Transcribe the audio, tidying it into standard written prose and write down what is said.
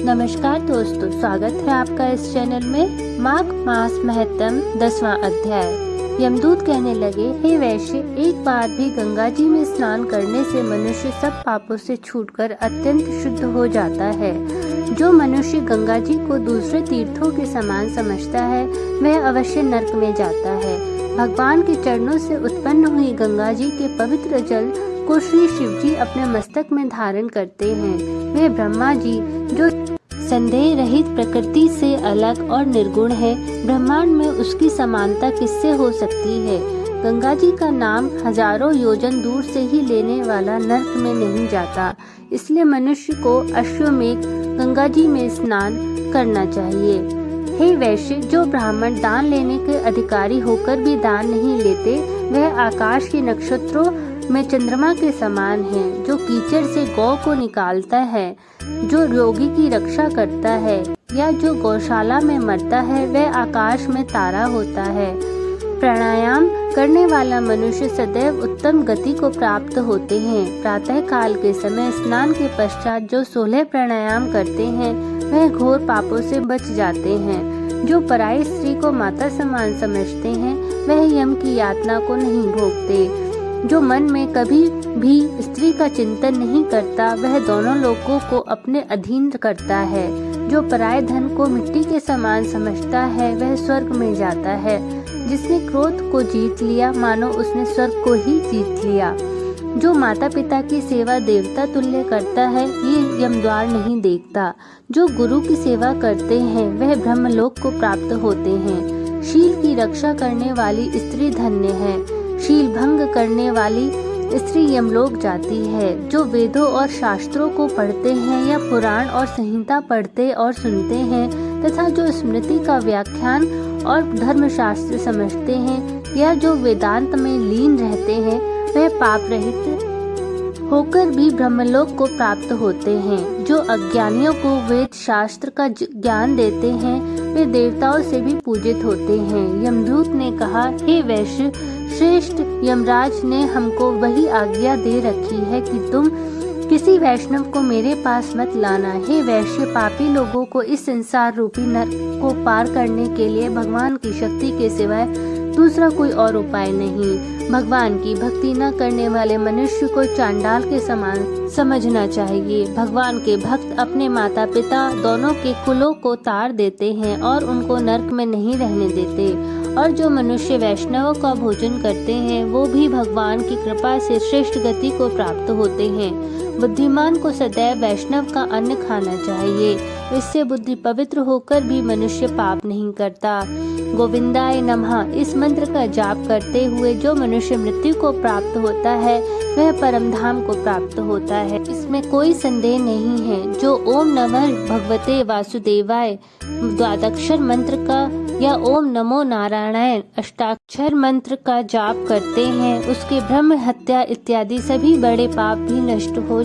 नमस्कार दोस्तों, स्वागत है आपका इस चैनल में। माघ मास महत्तम 10वां अध्याय। यमदूत कहने लगे, हे वैश्य, एक बार भी गंगा जी में स्नान करने से मनुष्य सब पापों से छूटकर अत्यंत शुद्ध हो जाता है। जो मनुष्य गंगा जी को दूसरे तीर्थों के समान समझता है वह अवश्य नरक में जाता है। भगवान के चरणों से उत्पन्न हुई गंगा जी के पवित्र जल को श्री शिव जी अपने मस्तक में धारण करते हैं। वे ब्रह्मा जी जो संदेह रहित प्रकृति से अलग और निर्गुण है, ब्रह्मांड में उसकी समानता किससे हो सकती है। गंगा जी का नाम हजारों योजन दूर से ही लेने वाला नरक में नहीं जाता। इसलिए मनुष्य को अश्वमेध गंगा जी में स्नान करना चाहिए। हे वैश्य, जो ब्राह्मण दान लेने के अधिकारी होकर भी दान नहीं लेते, वह आकाश के नक्षत्रों में चंद्रमा के समान है। जो कीचड़ से गौ को निकालता है, जो रोगी की रक्षा करता है, या जो गौशाला में मरता है, वह आकाश में तारा होता है। प्राणायाम करने वाला मनुष्य सदैव उत्तम गति को प्राप्त होते हैं। प्रातः काल के समय स्नान के पश्चात जो 16 प्राणायाम करते हैं वह घोर पापों से बच जाते हैं। जो पराई स्त्री को माता समान समझते हैं वह यम की यातना को नहीं भोगते। जो मन में कभी भी स्त्री का चिंतन नहीं करता वह दोनों लोगों को अपने अधीन करता है। जो पराये धन को मिट्टी के समान समझता है वह स्वर्ग में जाता है। जिसने क्रोध को जीत लिया मानो उसने स्वर्ग को ही जीत लिया। जो माता पिता की सेवा देवता तुल्य करता है ये यमद्वार नहीं देखता। जो गुरु की सेवा करते हैं वह ब्रह्मलोक को प्राप्त होते हैं। शील की रक्षा करने वाली स्त्री धन्य है। शील भंग करने वाली स्त्री यमलोक जाती है। जो वेदों और शास्त्रों को पढ़ते हैं या पुराण और संहिता पढ़ते और सुनते हैं तथा जो स्मृति का व्याख्यान और धर्मशास्त्र समझते हैं या जो वेदांत में लीन रहते हैं वह पाप रहित होकर भी ब्रह्मलोक को प्राप्त होते हैं। जो अज्ञानियों को वेद शास्त्र का ज्ञान देते हैं वे देवताओं से भी पूजित होते हैं। यमदूत ने कहा, हे वैश्य श्रेष्ठ, यमराज ने हमको वही आज्ञा दे रखी है कि तुम किसी वैष्णव को मेरे पास मत लाना। हे वैश्य, पापी लोगों को इस संसार रूपी नरक को पार करने के लिए भगवान की शक्ति के सिवाय दूसरा कोई और उपाय नहीं। भगवान की भक्ति न करने वाले मनुष्य को चांडाल के समान समझना चाहिए। भगवान के भक्त अपने माता पिता दोनों के कुलों को तार देते हैं और उनको नरक में नहीं रहने देते। और जो मनुष्य वैष्णवों का भोजन करते हैं वो भी भगवान की कृपा से श्रेष्ठ गति को प्राप्त होते हैं। बुद्धिमान को सदैव वैष्णव का अन्न खाना चाहिए। इससे बुद्धि पवित्र होकर भी मनुष्य पाप नहीं करता। गोविंदाय नमः इस मंत्र का जाप करते हुए जो मनुष्य मृत्यु को प्राप्त होता है वह परम धाम को प्राप्त होता है। इसमें कोई संदेह नहीं है। जो ओम नमः भगवते वासुदेवाय द्वादक्षर मंत्र का या ओम नमो नारायणाय अष्टाक्षर मंत्र का जाप करते हैं उसके ब्रह्म हत्या इत्यादि सभी बड़े पाप भी नष्ट हो